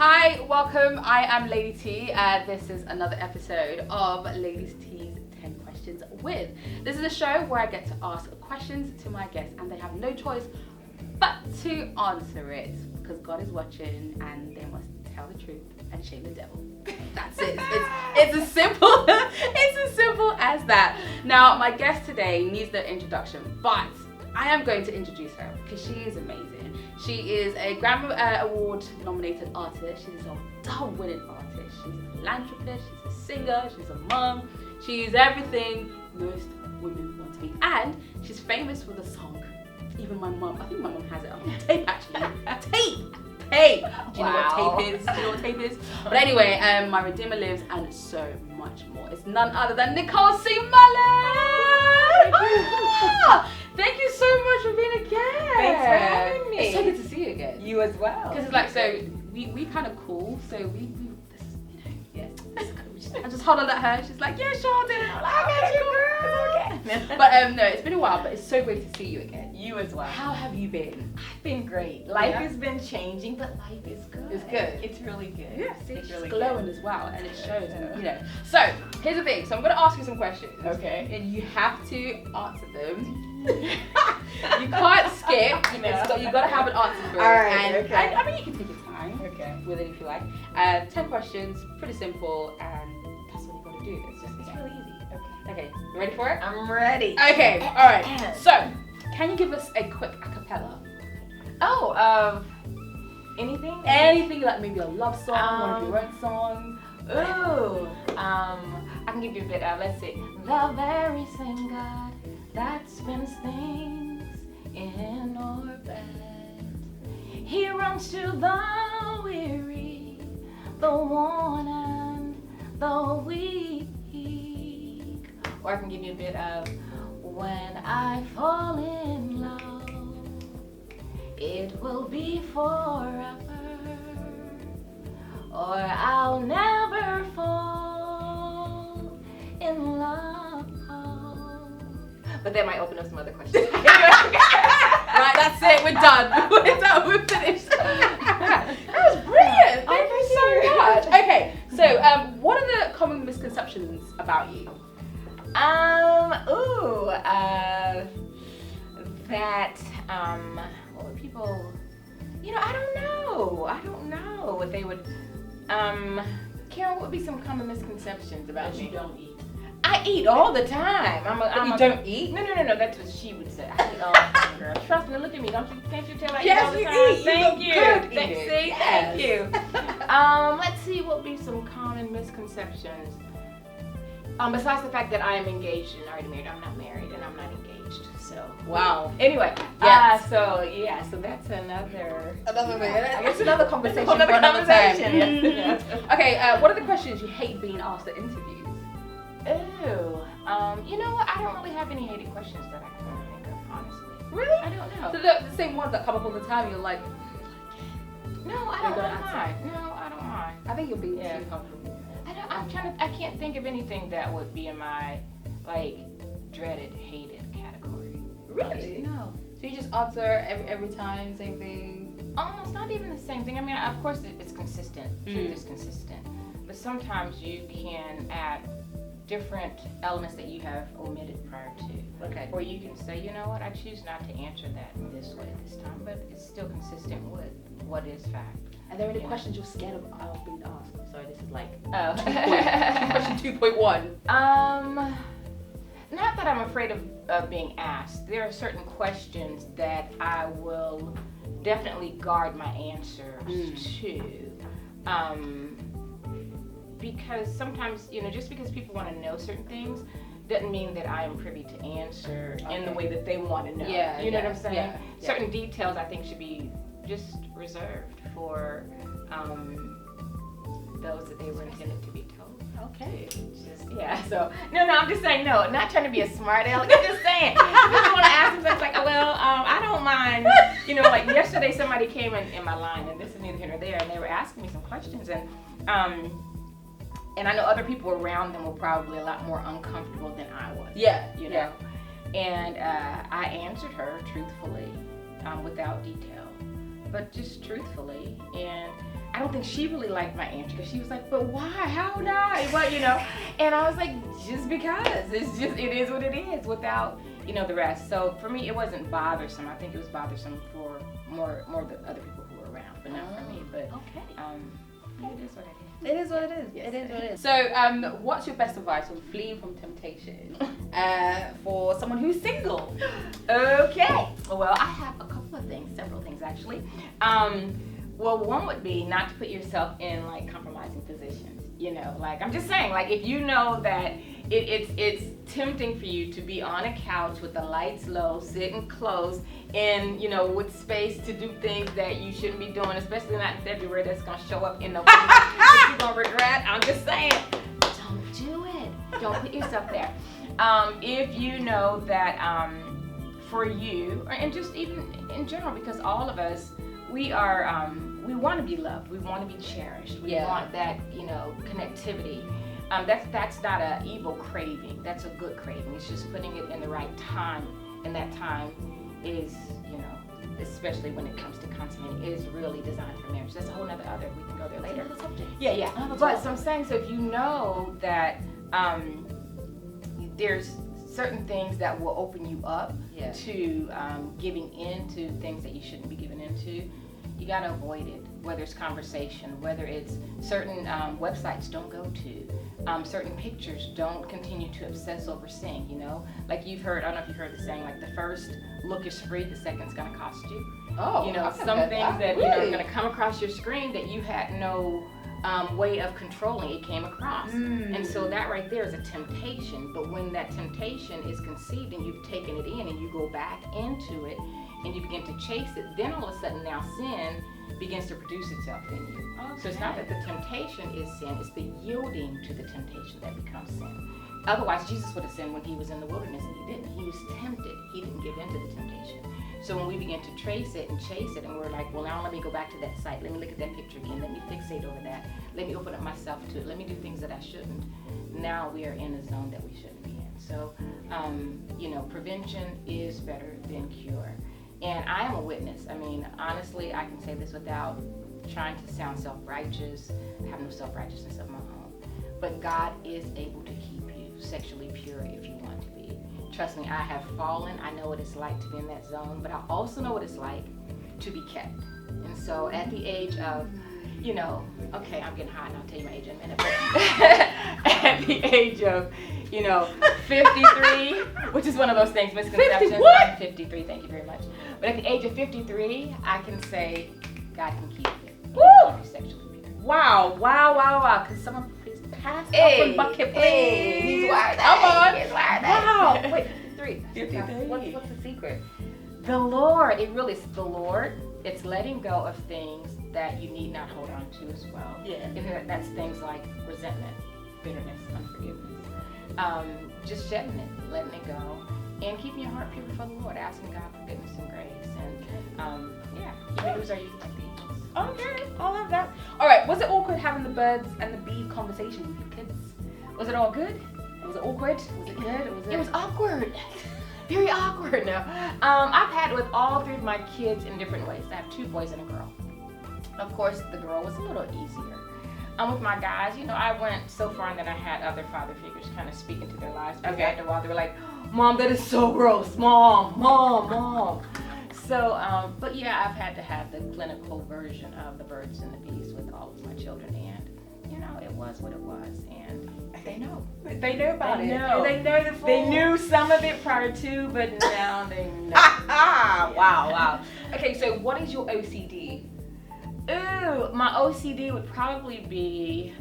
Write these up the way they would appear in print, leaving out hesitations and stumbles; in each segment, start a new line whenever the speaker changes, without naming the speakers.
Hi, welcome. I am Lady T. This is another episode of Ladies T's 10 Questions With. This is a show where I get to ask questions to my guests and they have no choice but to answer it because God is watching and they must tell the truth and shame the devil. That's it. It's as simple. It's as simple as that. Now, my guest today needs no introduction, but I am going to introduce her because she is amazing. She is a Grammy Award nominated artist. She's a award-winning artist. She's a philanthropist. She's a singer. She's a mom. She's everything most women want to be. And she's famous for the song. Even my mom. I think my mom has it on tape actually. Tape. Do you know what tape is? Do you know what tape is? But anyway, My Redeemer Lives and so much more. It's none other than Nicole C Mullen. Thank you so much for being a guest.
Thanks for having me.
It's so good to see you again.
You as well.
Because it's like, so we kind of cool, so we yeah. I just hold on at her. She's like, yeah, sure, I'll do it. I'm like, I got you, girl. It's okay. But no, it's been a while, but it's so great to see you again.
You as well.
How have you been?
I've been great. Life has been changing, but life is good.
It's good.
It's really good.
Yeah, see,
it's
she's
really
glowing
good.
as well, and it shows. And, you know. So here's the thing. So I'm going to ask you some questions.
Okay.
And you have to answer them. You can't skip. You got to have an answer for it.
All right.
And,
Okay.
I mean, you can take your time.
Okay.
With it if you like. 10 questions, pretty simple, and that's what you got to do. It's really easy. Okay, you ready for it?
I'm ready.
Okay, all right. So, can you give us a quick acapella?
Oh, anything?
Anything like maybe a love song, one of your own songs.
Ooh. I can give you a bit of, let's see. The very same God that spins things in orbit. He runs to the weary, the worn and the weak. Or I can give you a bit of when I fall in love, it will be forever, or I'll never fall in love. But that might open up some other questions.
Right, that's it. We're done. We're done. We're finished. That was brilliant. Thank you so much. Okay, so what are the common misconceptions about you?
What would people, I don't know what they would, Karen, what would be some common misconceptions about me?
You don't eat.
I eat all the time.
You don't eat?
No, that's what she would say. I eat all the time, girl. Trust me, look at me. Can't you tell I eat all the time?
Yes, you eat.
Thank
You
you.
look good eating.
See,
Yes.
thank you. Let's see what would be some common misconceptions. Besides the fact that I am engaged and already married, I'm not married and I'm not engaged. So
Wow.
Anyway,
Yes.
So that's another
thing. I guess another conversation for
another
another time.
conversation. Yes.
Okay, what are the questions you hate being asked at interviews?
Ooh, you know what? I don't really have any hated questions that I can think of, honestly.
Really?
I don't know.
So the same ones that come up all the time, you're like,
No, I don't mind. No, I don't mind.
I think you'll be
Yeah.
too comfortable.
I can't think of anything that would be in my, dreaded, hated category.
Really?
No.
So you just answer every time, same thing?
Almost not even the same thing. I mean, of course, it's consistent. Truth is consistent. But sometimes you can add different elements that you have omitted prior to.
Okay.
Or you can say, you know what, I choose not to answer that this way this time, but it's still consistent with what is fact.
Are there any questions you're scared of being asked? I'm sorry, this is like
Oh.
question 2.1.
Not that I'm afraid of being asked. There are certain questions that I will definitely guard my answers to. Because sometimes, just because people want to know certain things doesn't mean that I am privy to answer in the way that they want to know.
Yeah,
you know what I'm saying?
yeah.
Certain details I think should be just reserved for those that they were intended to be told.
Okay.
So I'm just saying, no, not trying to be a smart aleck. I'm just saying, if you want to ask them, it's like, I don't mind. Like yesterday, somebody came in my line, and this is neither here nor there, and they were asking me some questions, and I know other people around them were probably a lot more uncomfortable than I was.
Yeah.
And I answered her truthfully, without detail. but just truthfully. And I don't think she really liked my answer because she was like, but why? How would I? Well, and I was like, just because. It is what it is without, the rest. So for me, it wasn't bothersome. I think it was bothersome for more of the other people who were around, but not for me. But
okay.
It is what it is.
It is what it is.
Yes.
It is what it is. So, what's your best advice on fleeing from temptation for someone who's single?
Okay. Well, I have a couple of things, several things actually. Well, one would be not to put yourself in like compromising positions. I'm just saying, like if you know that it's tempting for you to be on a couch with the lights low, sitting close, and with space to do things that you shouldn't be doing, especially not in February. That's gonna show up in November. That you're gonna regret. I'm just saying, don't do it. Don't put yourself there. If you know that for you, and just even in general, because all of us, we are. We want to be loved. We want to be cherished. We want that, connectivity. That's not an evil craving. That's a good craving. It's just putting it in the right time, and that time is, especially when it comes to consummating, is really designed for marriage. That's a whole nother we can go there later.
Another subject.
Yeah. But so I'm saying, so if you know that there's certain things that will open you up to giving in to things that you shouldn't be giving into, you got to avoid it, whether it's conversation, whether it's certain websites don't go to, certain pictures don't continue to obsess over seeing, like you've heard, I don't know if you've heard the saying, like the first look is free, the second's going to cost you.
Oh,
some things that
really?
are going to come across your screen that you had no way of controlling, it came across. And so that right there is a temptation, but when that temptation is conceived and you've taken it in and you go back into it, and you begin to chase it, then all of a sudden now sin begins to produce itself in you. Okay. So it's not that the temptation is sin, it's the yielding to the temptation that becomes sin. Otherwise, Jesus would have sinned when he was in the wilderness, and he didn't. He was tempted. He didn't give in to the temptation. So when we begin to trace it and chase it, and we're like, well, now let me go back to that site. Let me look at that picture again. Let me fixate over that. Let me open up myself to it. Let me do things that I shouldn't. Now we are in a zone that we shouldn't be in. So, prevention is better than cure. And I am a witness. I mean, honestly, I can say this without trying to sound self-righteous. I have no self-righteousness of my own. But God is able to keep you sexually pure if you want to be. Trust me, I have fallen. I know what it's like to be in that zone, but I also know what it's like to be kept. And so at the age of, okay, I'm getting hot and I'll tell you my age in a minute, but at the age of, 53, which is one of those things, misconceptions.
50 what?
I'm 53, thank you very much. But at the age of 53, I can say God can keep you.
Woo!
Sexually pure.
Wow. Can someone please pass up a bucket, please?
He's wired
Come on.
He's wired
Wow. Wait, 53.
53.
What's the secret?
The Lord, it really is the Lord. It's letting go of things that you need not hold on to as well.
Yeah.
And that's things like resentment, bitterness, unforgiveness. Just shedding it, letting it go, and keeping your heart pure before the Lord, asking God for goodness and grace. And those are usually like these.
Okay, I love that. All right, was it awkward having the birds and the bees conversation with your kids? Was it all good? Was it awkward? Was it good? Or was it?
It was awkward. Very awkward now. I've had it with all three of my kids in different ways. I have 2 boys and a girl. Of course, the girl was a little easier. With my guys, I went so far and then I had other father figures kind of speak into their lives. Because after a while, they were like, Mom, that is so gross. Mom. So, but yeah, I've had to have the clinical version of the birds and the bees with all of my children. And, it was what it was. And they know.
They know about it.
Know.
They know the full.
They knew some of it prior to, but now they know.
Wow. Okay, so what is your OCD?
Ooh, my OCD would probably be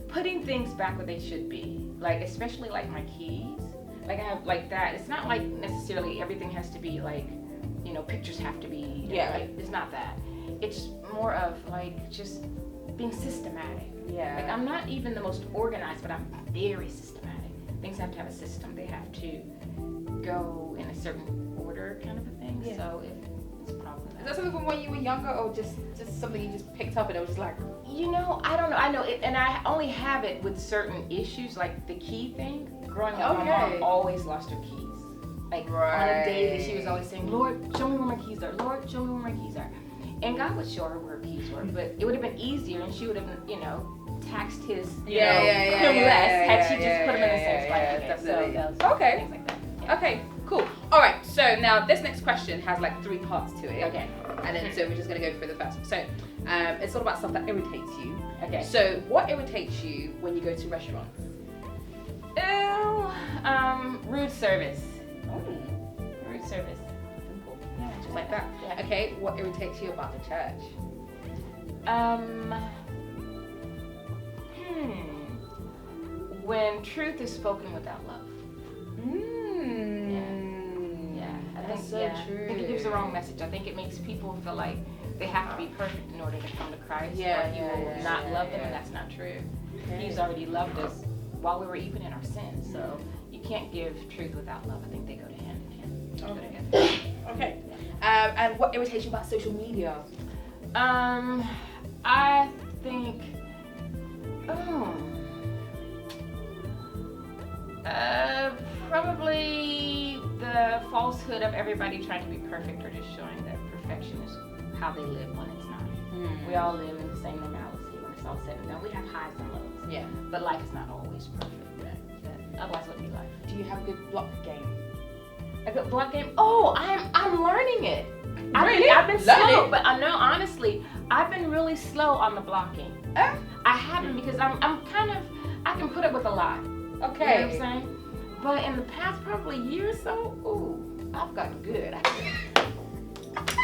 putting things back where they should be. Like, especially like my keys. Like I have like that. It's not like necessarily everything has to be like, pictures have to be. Like, it's not that. It's more of like just being systematic.
Yeah.
Like I'm not even the most organized, but I'm very systematic. Things have to have a system. They have to go in a certain order, kind of a thing.
Yeah.
So it's probably that.
Is that something from when you were younger, or just something you just picked up and it was just like?
I don't know. I know it, and I only have it with certain issues, like the key thing. Growing up, my mom always lost her keys. Like on a daily, she was always saying, Lord, show me where my keys are. Lord, show me where my keys are. And God would show her where her keys were, but it would have been easier, and she would have, taxed him less had she just put him in the same spot.
Definitely.
So
okay.
Things like that. Yeah.
Okay, cool. All right, so now this next question has like 3 parts to it.
Okay.
And then so we're just gonna go through the first one. So it's all about stuff that irritates you.
Okay.
So what irritates you when you go to restaurants?
Rude service.
Oh,
Rude service.
simple. Yeah, just like that.
Yeah.
Okay, what irritates you about the church?
When truth is spoken without love. Yeah. I
That's
think,
so true.
I think it gives the wrong message. I think it makes people feel like they have to be perfect in order to come to Christ.
Yeah,
or he will not love them, and that's not true.
Okay.
He's already loved us while we were even in our sins. So you can't give truth without love. I think they go to hand in hand. They go together.
Okay. And what irritates you about social media?
I think. Probably the falsehood of everybody trying to be perfect, or just showing that perfection is how they live when it's not. We all live in the same normality when it's all said and done. We have highs and lows.
Yeah.
But life is not always perfect. Otherwise, it wouldn't be life.
Do you have a good block game?
A good block game? Oh, I'm learning it.
Really?
I've been slow,
Learning?
but I know honestly, I've been really slow on the blocking. I haven't, because I can put up with a lot.
Okay.
You know what I'm saying? But in the past probably year or so, I've gotten good.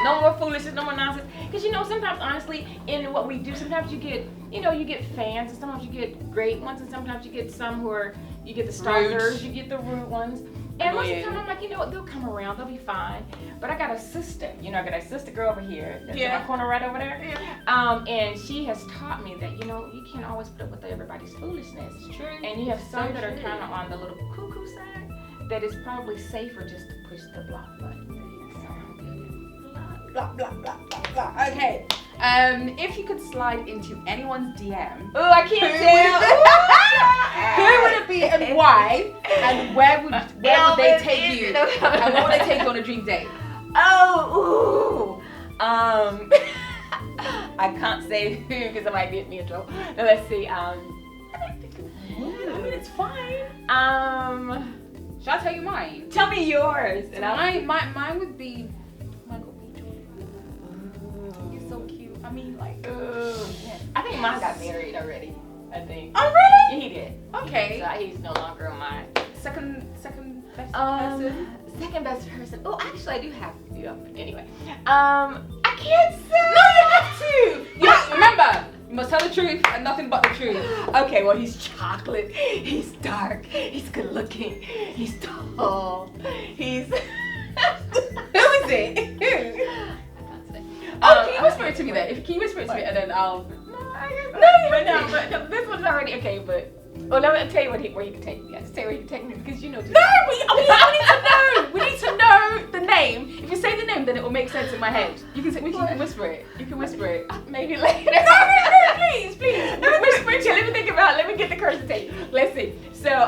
No more foolishness, no more nonsense. Because sometimes honestly, in what we do, sometimes you get fans, and sometimes you get great ones, and sometimes you get some you get the stalkers, you get the rude ones. And most of the time I'm like, they'll come around, they'll be fine. But I got a sister, I got a sister girl over here, that's in my corner right over there. Yeah. And she has taught me that, you can't always put up with everybody's foolishness. It's true. And you have some that are kind of on the little cuckoo side, that it's probably safer just to push the block button.
Blah, blah, blah, blah, blah. Okay. If you could slide into anyone's DM,
Oh, I can't
who would it be and why? And where would they take you? And what would they take you on a dream date?
I can't say who because it might get me in trouble. No, let's see.
I mean, it's fine. Shall I tell you mine?
Tell me yours. And
mine would be Michael B. Jordan. He's so cute. I mean, like.
I think mine got married already. I think.
Oh really?
Yeah, he did.
Okay.
He's no longer on mine.
Second best person.
Second best person. Oh, actually, I do have to do that. Anyway, I can't say.
No, you have to. Remember, you must tell the truth and nothing but the truth.
Okay, well, he's chocolate. He's dark. He's good looking. He's tall. He's.
Who is it? Who?
I can't say.
Can you whisper it to me then? Can you whisper it to me and then I'll.
But this one's already okay. But let me tell you where you can take me. I just tell you where you can take me because
No, we need to know. We need to know the name. If you say the name, then it will make sense in my head. You can whisper it. You can whisper it.
Maybe later.
No, please.
Whisper it. Let me think about it. Let me get the courage to take you. Let's see. So,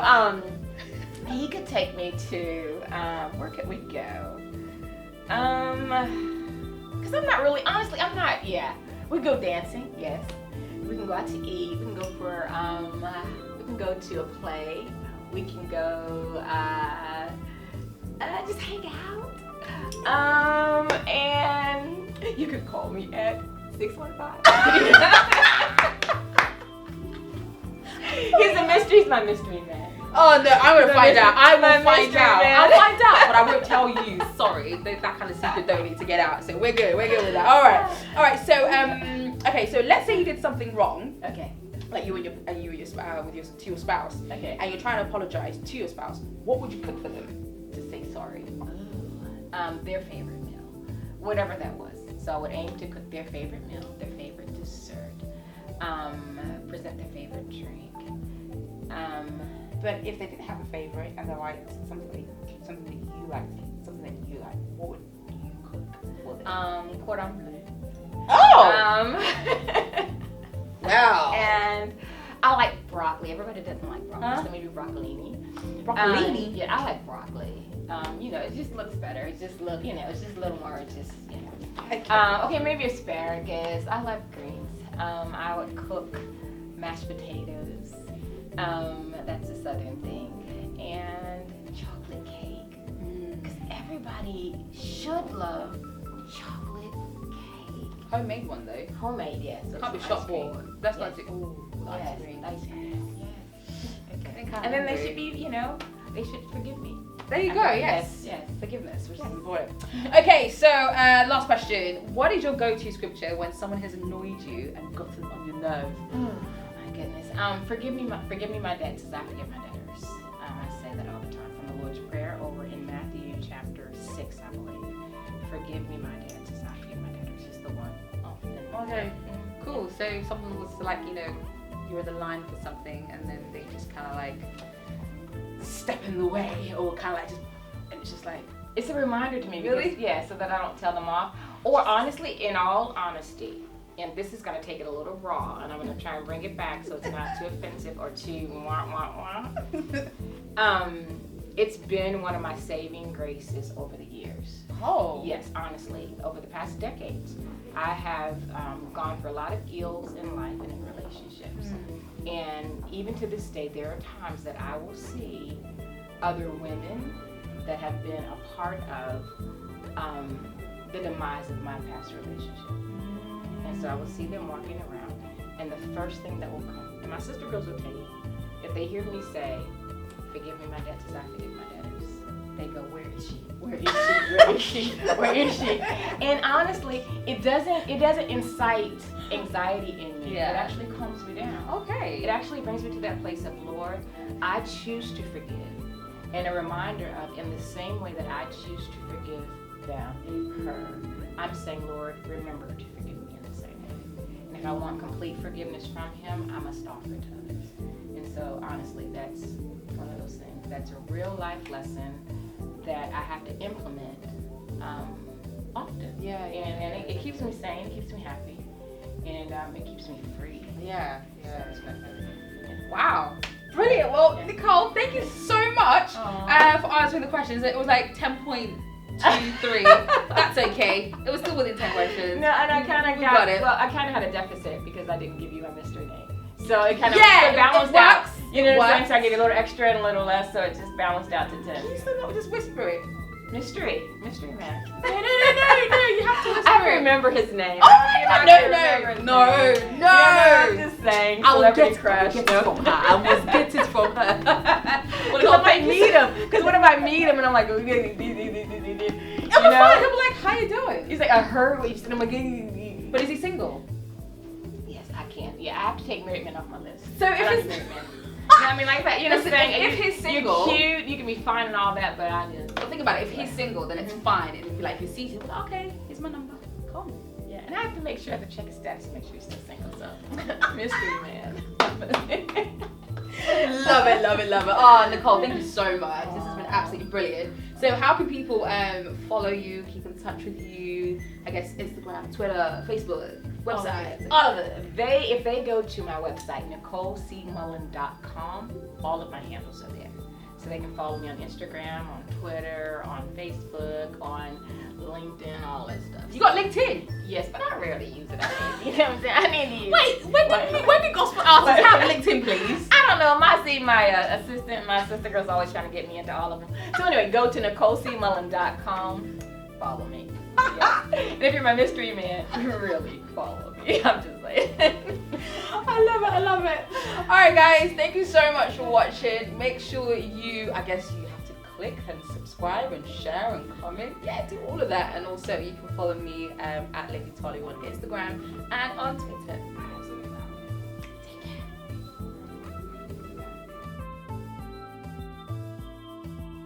he could take me to where could we go? Because I'm not really, honestly, we go dancing, yes. We can go out to eat. We can go for, we can go to a play. We can go, just hang out. And you can call me at 615. He's a mystery. He's my mystery man.
Oh no, I'm gonna find out. I will find
mystery
out.
man.
I'll find out, but I won't tell you. Sorry, that kind of secret don't need to get out. So we're good. We're good with that. All right. So okay. So let's say you did something wrong.
Okay.
Like you and your to your spouse.
Okay.
And you're trying to apologize to your spouse. What would you cook for them?
To say sorry. Their favorite meal, whatever that was. So I would aim to cook their favorite meal, their favorite dessert, present their favorite drink.
But if they didn't have a favorite and they liked something that you like, what would you cook for them?
Cordon bleu.
Oh. Wow.
And I like broccoli. Everybody doesn't like broccoli, so maybe broccolini.
Broccolini?
Yeah, I like broccoli. You know, it just looks better. It's just look, you know, it's just a little more, just, you know.
Okay.
Okay, maybe asparagus. I love greens. I would cook mashed potatoes. That's a southern thing. And chocolate cake. Because everybody should love chocolate cake.
Homemade one though.
Homemade, yes.
Can't be shop bought. That's not too. Ooh,
Yes,
ice cream.
ice cream. Yes. Okay.
Kinda
And then they
hungry.
should be, you know, they should forgive me.
There you go. Yes.
Yes.
Forgiveness, which
Yes.
is important. Okay, so last question. What is your go-to scripture when someone has annoyed you and gotten on your nerve?
Oh my goodness. Forgive me my debts as I forgive my debtors. I say that all the time from the Lord's Prayer over in Matthew chapter 6, I believe. Forgive me my debts as I forgive my debtors. Just the one.
Okay, cool. So if someone was like, you know, you're in the line for something and then they just kind of like step in the way or kind of like just, and it's just like,
It's a reminder to me.
Really?
Because, yeah, so that I don't tell them off. Or honestly, in all honesty, and this is going to take it a little raw, and I'm going to try and bring it back so it's not too offensive or too wah, wah, wah. It's been one of my saving graces over the years.
oh.
Yes, honestly, over the past decades, I have gone for a lot of ills in life and in relationships. And even to this day, there are times that I will see other women that have been a part of the demise of my past relationship. And so I will see them walking around, and the first thing that will come, and my sister girls will tell you, if they hear me say, forgive me my debts as I forgive my debtors, they go, where is she? Where is she? Where is she? Where is she? And honestly, it doesn't incite anxiety in me.
Yeah.
It actually calms me down.
Okay.
It actually brings me to that place of, Lord, I choose to forgive. And a reminder of, in the same way that I choose to forgive them, her, I'm saying, Lord, remember to forgive me in the same way. And if I want complete forgiveness from Him, I must offer it to others. And so, honestly, that's one of those things. That's a real life lesson that I have to implement often.
Yeah, yeah.
And it keeps me sane, it keeps me happy, and it keeps me free.
Yeah.
Yeah.
Wow. Brilliant. Well, Nicole, thank you so much
Aw.
for answering the questions. It was like 10.23. That's okay. It was still within 10 questions.
No, and I kind of
We got it.
Well, I kind of had a deficit because I didn't give you my mystery name. So it kind of
Yeah,
balanced
it
out.
works.
You know
It
what I'm saying?
works.
So I gave you a little extra and a little less, so it just balanced out to
Can
10.
you still not just whisper it?
Mystery man.
No. You have to whisper
I
it.
remember his name.
Oh my
I
God,
can't
no.
remember his
No,
name.
no.
I'm just saying.
I will
Celebrity
get
crush.
it from her. I will get it from her.
Because what if I meet him? Because what if I meet him and I'm like, you
I'm
know?
fine. I'm like, how you doing?
He's like, I heard what you said. I'm like,
But is he single?
yes, I can't. Yeah, I have to take married men off my list.
So if
I like
it's
married men. You know what I mean? Like that. You know what I'm
Listen,
saying?
if he's single-
you're cute, you can be fine and all that, but I just.
Well, think about it. If he's single, then it's fine. And if you like, you see him, okay, here's my number. Come.
Yeah, and I have to make sure I have to check his status to make sure he's still single. So, mystery man.
Love it, love it, love it. Oh, Nicole, thank you so much. This has been absolutely brilliant. So how can people follow you, keep in touch with you? I guess Instagram, Twitter, Facebook, website, all of it.
If they go to my website, NicoleCMullen.com, all of my handles are there. So they can follow me on Instagram, on Twitter, on Facebook, on LinkedIn, all that stuff.
You got LinkedIn?
Yes, but I rarely use it. You know what I'm saying? I need to use
Wait,
it.
when did gospel artists have LinkedIn, please?
I don't know. My assistant, my sister girl's always trying to get me into all of them. So anyway, go to NicoleCMullen.com. Follow me. Yeah. And if you're my mystery man, really follow me. I'm just saying.
I love it. All right, guys, thank you so much for watching. Make sure you have to click and subscribe and share and comment. Yeah, do all of that. And also, you can follow me at Lady Tolly on Instagram and on Twitter.